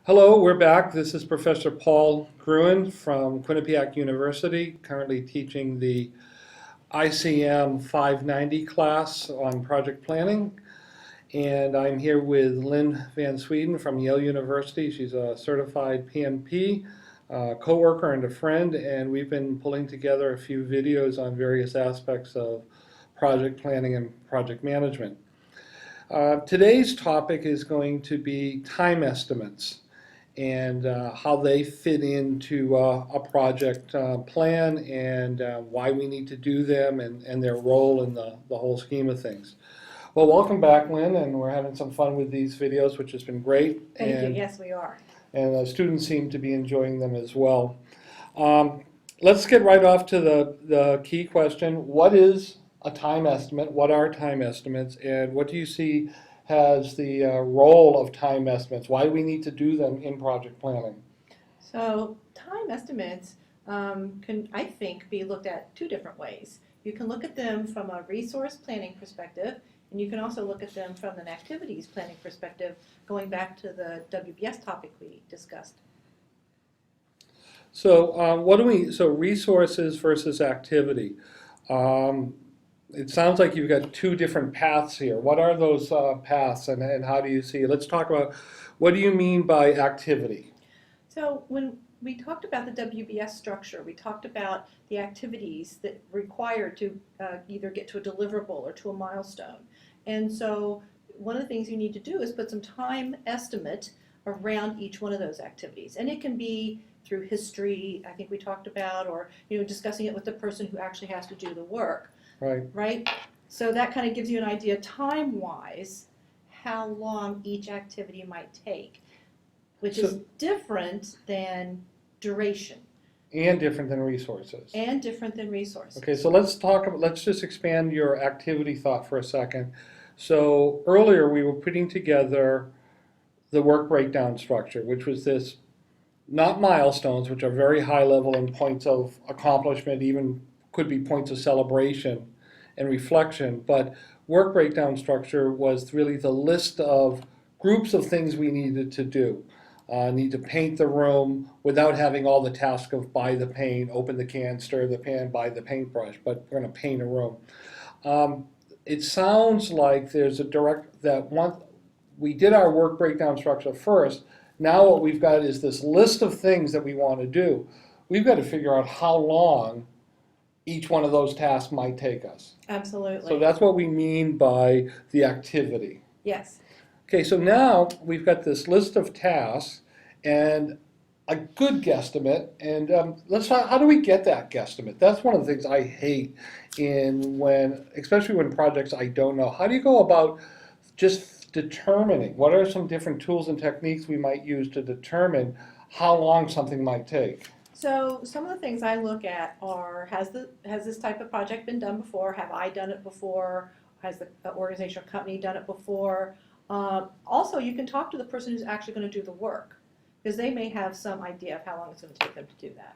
Hello, we're back. This is Professor Paul Gruhn from Quinnipiac University, currently teaching the ICM590 class on project planning. And I'm here with Lynn Van Sweden from Yale University. She's a certified PMP, co-worker and a friend, and we've been pulling together a few videos on various aspects of project planning and project management. Today's topic is going to be time estimates and how they fit into a project plan and why we need to do them and their role in the whole scheme of things. Well, welcome back, Lynn, and we're having some fun with these videos, which has been great. Thank you. Yes, we are. And the students seem to be enjoying them as well. Let's get right off to the key question. What is a time estimate? What are time estimates? And what do you see has the role of time estimates? Why do we need to do them in project planning? So time estimates can, I think, be looked at two different ways. You can look at them from a resource planning perspective, and you can also look at them from an activities planning perspective, going back to the WBS topic we discussed. So so resources versus activity. It sounds like you've got two different paths here. What are those paths and how do you see it? Let's talk about, what do you mean by activity? So when we talked about the WBS structure, we talked about the activities that require to either get to a deliverable or to a milestone. And so one of the things you need to do is put some time estimate around each one of those activities. And it can be through history, I think we talked about, or discussing it with the person who actually has to do the work. Right? So that kind of gives you an idea time-wise how long each activity might take, which is different than duration. And different than resources. And different than resources. Okay, so let's just expand your activity thought for a second. So earlier we were putting together the work breakdown structure, which was this, not milestones, which are very high level and points of accomplishment, even could be points of celebration and reflection, but work breakdown structure was really the list of groups of things we needed to do. Need to paint the room without having all the task of buy the paint, open the can, stir the pan, buy the paintbrush, but we're going to paint a room. It sounds like there's a we did our work breakdown structure first. Now what we've got is this list of things that we want to do. We've got to figure out how long each one of those tasks might take us. Absolutely. So that's what we mean by the activity. Yes. Okay, so now we've got this list of tasks and a good guesstimate, and how do we get that guesstimate? That's one of the things I hate especially when projects I don't know. How do you go about just determining? What are some different tools and techniques we might use to determine how long something might take? So some of the things I look at are, has this type of project been done before? Have I done it before? Has the organization or company done it before? Also, you can talk to the person who's actually going to do the work, because they may have some idea of how long it's going to take them to do that.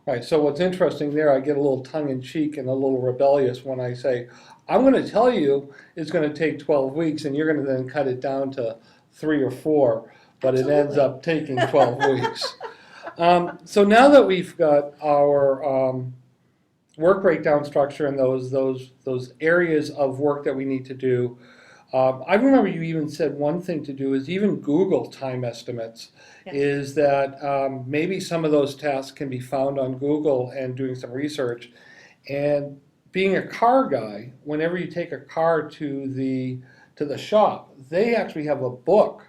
Right, so what's interesting there, I get a little tongue-in-cheek and a little rebellious when I say, I'm going to tell you it's going to take 12 weeks, and you're going to then cut it down to 3 or 4, but Absolutely. It ends up taking 12 weeks. So now that we've got our work breakdown structure and those areas of work that we need to do, I remember you even said one thing to do is even Google time estimates. Yes. Is that maybe some of those tasks can be found on Google and doing some research. And being a car guy, whenever you take a car to the shop, they actually have a book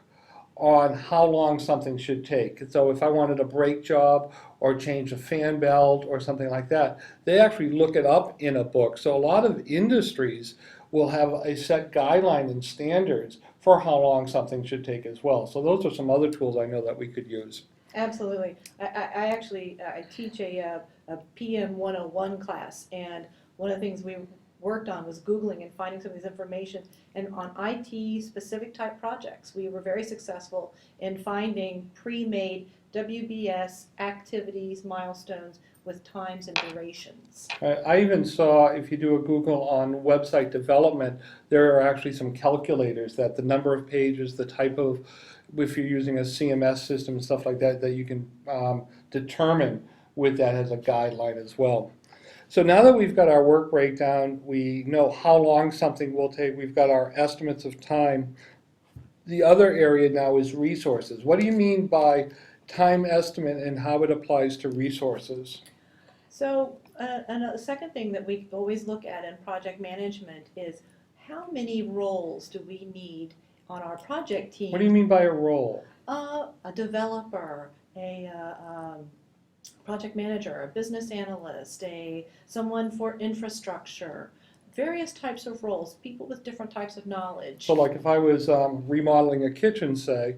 on how long something should take. So if I wanted a brake job or change a fan belt or something like that, they actually look it up in a book. So a lot of industries will have a set guideline and standards for how long something should take as well. So those are some other tools I know that we could use. Absolutely. I actually teach a PM 101 class, and one of the things we worked on was Googling and finding some of this information. And on IT specific type projects, we were very successful in finding pre-made WBS activities, milestones with times and durations. I even saw, if you do a Google on website development, there are actually some calculators that the number of pages, the type of if you're using a CMS system and stuff like that, that you can determine with that as a guideline as well. So now that we've got our work breakdown, we know how long something will take, we've got our estimates of time. The other area now is resources. What do you mean by time estimate and how it applies to resources? So and a second thing that we always look at in project management is how many roles do we need on our project team? What do you mean by a role? A developer, a project manager, a business analyst, someone for infrastructure, various types of roles, people with different types of knowledge. So like if I was remodeling a kitchen, say,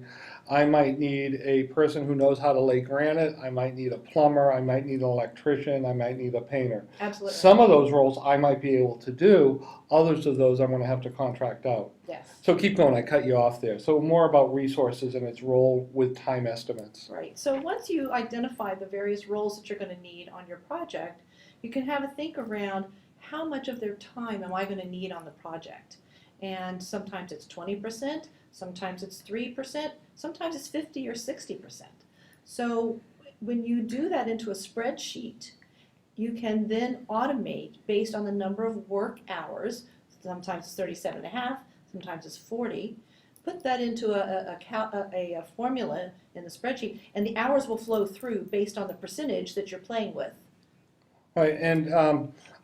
I might need a person who knows how to lay granite, I might need a plumber, I might need an electrician, I might need a painter. Absolutely. Some of those roles I might be able to do, others of those I'm going to have to contract out. Yes. So keep going, I cut you off there. So more about resources and its role with time estimates. Right. So once you identify the various roles that you're going to need on your project, you can have a think around how much of their time am I going to need on the project. And sometimes it's 20%, sometimes it's 3%, sometimes it's 50 or 60%. So when you do that into a spreadsheet, you can then automate based on the number of work hours. Sometimes it's 37 and a half, sometimes it's 40. Put that into a formula in the spreadsheet, and the hours will flow through based on the percentage that you're playing with. Right, and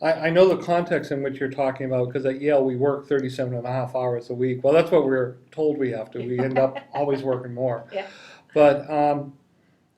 I know the context in which you're talking about, because at Yale we work 37 and a half hours a week. Well, that's what we're told we have to. We end up always working more. Yeah. But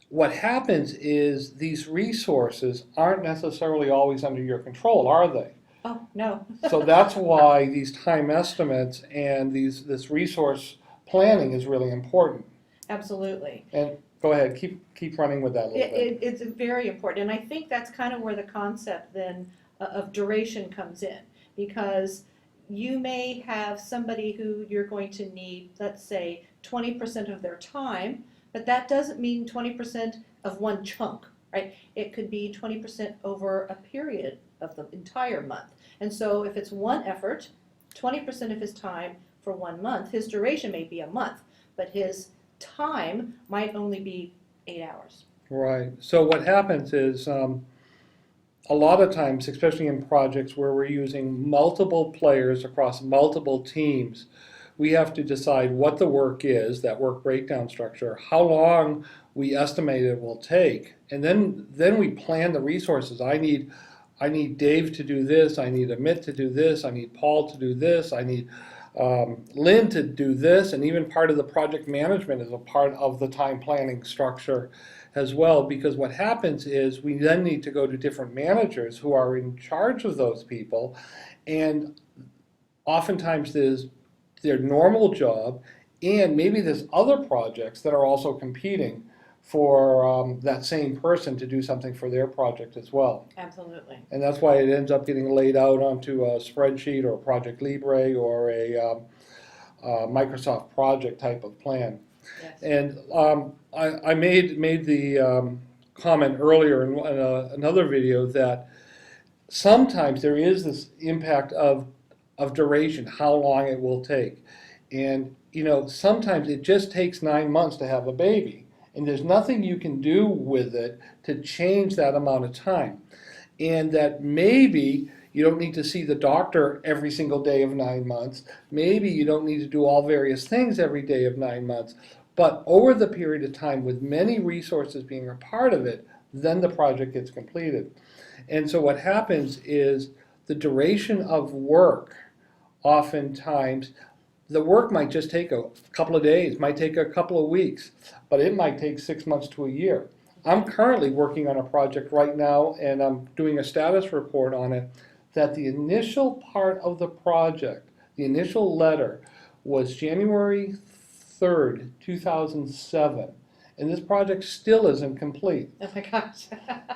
what happens is these resources aren't necessarily always under your control, are they? Oh, no. So that's why these time estimates and this resource planning is really important. Absolutely. And go ahead, keep running with that a little bit. It's very important, and I think that's kind of where the concept then of duration comes in, because you may have somebody who you're going to need, let's say, 20% of their time, but that doesn't mean 20% of one chunk, right? It could be 20% over a period of the entire month. And so if it's one effort, 20% of his time for 1 month, his duration may be a month, but his time might only be 8 hours. Right. So what happens is a lot of times, especially in projects where we're using multiple players across multiple teams, we have to decide what the work is, that work breakdown structure, how long we estimate it will take, and then we plan the resources. I need Dave to do this, I need Amit to do this, I need Paul to do this, I need Lynn to do this, and even part of the project management is a part of the time planning structure as well, because what happens is we then need to go to different managers who are in charge of those people, and oftentimes there's their normal job, and maybe there's other projects that are also competing for that same person to do something for their project as well. Absolutely. And that's why it ends up getting laid out onto a spreadsheet or a Project Libre or a Microsoft project type of plan. Yes. And I made the comment earlier in another video that sometimes there is this impact of duration, how long it will take. And sometimes it just takes 9 months to have a baby, and there's nothing you can do with it to change that amount of time. And that maybe you don't need to see the doctor every single day of 9 months. Maybe you don't need to do all various things every day of 9 months. But over the period of time, with many resources being a part of it, then the project gets completed. And so what happens is the duration of work, oftentimes, the work might just take a couple of days, might take a couple of weeks, but it might take 6 months to a year. I'm currently working on a project right now, and I'm doing a status report on it, that the initial part of the project, the initial letter, was January 3rd, 2007. And this project still isn't complete. Oh my gosh.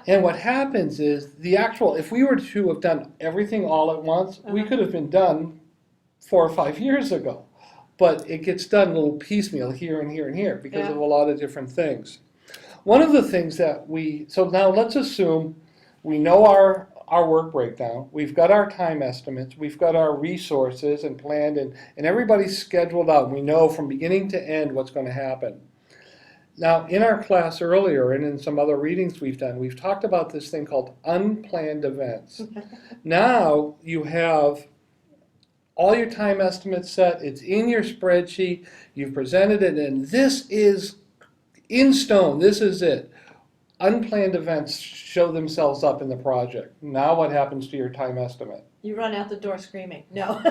And what happens is if we were to have done everything all at once, we could have been done 4 or 5 years ago. But it gets done a little piecemeal here and here and here because of a lot of different things. One of the things so now let's assume we know our work breakdown, we've got our time estimates, we've got our resources and planned, and everybody's scheduled out. We know from beginning to end what's going to happen. Now, in our class earlier and in some other readings we've done, we've talked about this thing called unplanned events. Now you have all your time estimates set, it's in your spreadsheet, you've presented it, and this is in stone, this is it. Unplanned events show themselves up in the project. Now what happens to your time estimate? You run out the door screaming. No.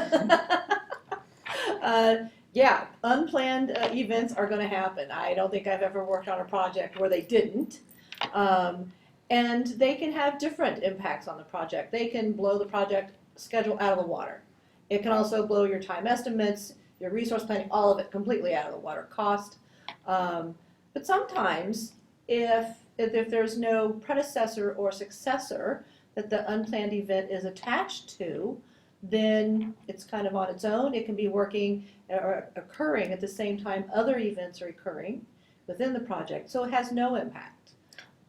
Yeah, unplanned events are going to happen. I don't think I've ever worked on a project where they didn't. And they can have different impacts on the project. They can blow the project schedule out of the water. It can also blow your time estimates, your resource planning, all of it completely out of the water. Cost. But sometimes if there's no predecessor or successor that the unplanned event is attached to, then it's kind of on its own. It can be working or occurring at the same time other events are occurring within the project, so it has no impact.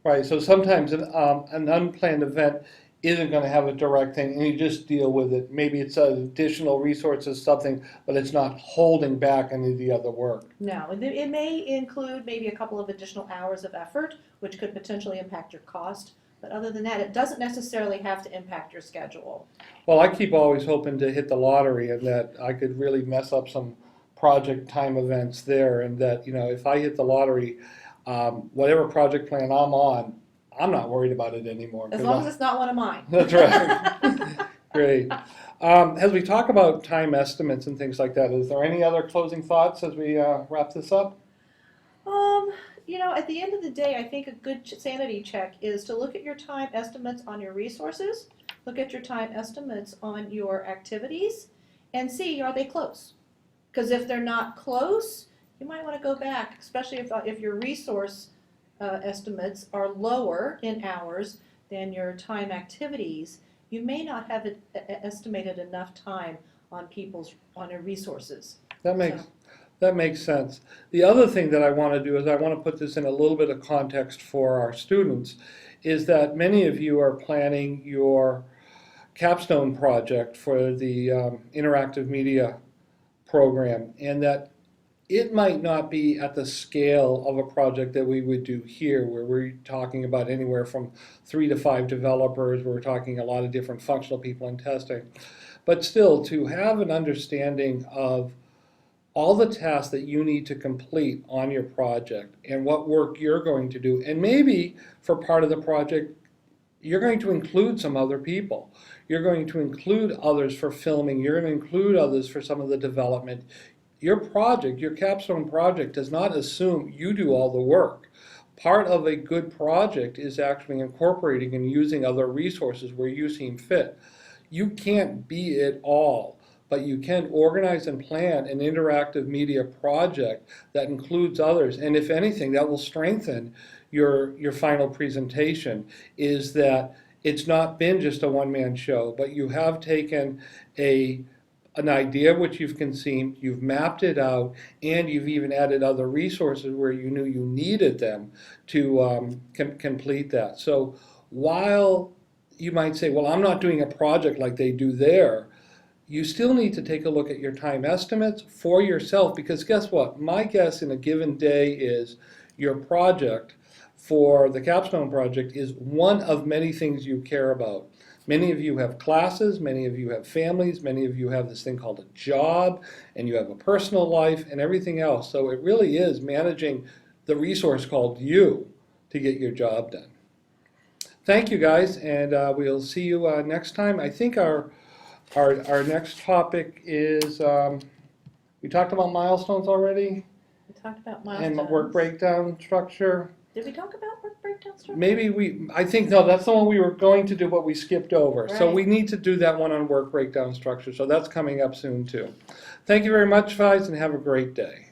Right, so sometimes an unplanned event isn't going to have a direct thing, and you just deal with it. Maybe it's additional resources, something, but it's not holding back any of the other work. No, it may include maybe a couple of additional hours of effort, which could potentially impact your cost. But other than that, it doesn't necessarily have to impact your schedule. Well, I keep always hoping to hit the lottery and that I could really mess up some project time events there, and that, you know, if I hit the lottery, whatever project plan I'm on, I'm not worried about it anymore. As long as it's not one of mine. That's right. Great. As we talk about time estimates and things like that, is there any other closing thoughts as we wrap this up? You know, at the end of the day, I think a good sanity check is to look at your time estimates on your resources, look at your time estimates on your activities, and see, are they close? Because if they're not close, you might want to go back, especially if your resource estimates are lower in hours than your time activities. You may not have estimated enough time on your resources. That makes sense. The other thing that I want to do is I want to put this in a little bit of context for our students, is that many of you are planning your capstone project for the interactive media program, and that it might not be at the scale of a project that we would do here, where we're talking about anywhere from 3 to 5 developers. We're talking a lot of different functional people in testing. But still, to have an understanding of all the tasks that you need to complete on your project and what work you're going to do, and maybe for part of the project, you're going to include some other people. You're going to include others for filming. You're going to include others for some of the development. Your project, your capstone project, does not assume you do all the work. Part of a good project is actually incorporating and using other resources where you seem fit. You can't be it all, but you can organize and plan an interactive media project that includes others. And if anything, that will strengthen your final presentation, is that it's not been just a one-man show, but you have taken an idea which you've conceived, you've mapped it out, and you've even added other resources where you knew you needed them to complete that. So while you might say, well, I'm not doing a project like they do there, you still need to take a look at your time estimates for yourself, because guess what? My guess in a given day is your project for the capstone project is one of many things you care about. Many of you have classes, many of you have families, many of you have this thing called a job, and you have a personal life and everything else. So it really is managing the resource called you to get your job done. Thank you guys, and we'll see you next time. I think our next topic is, we talked about milestones already? We talked about milestones. And work breakdown structure. Did we talk about work breakdown structure? Maybe I think, no, that's the one we were going to do, but we skipped over. Right. So we need to do that one on work breakdown structure. So that's coming up soon too. Thank you very much, guys, and have a great day.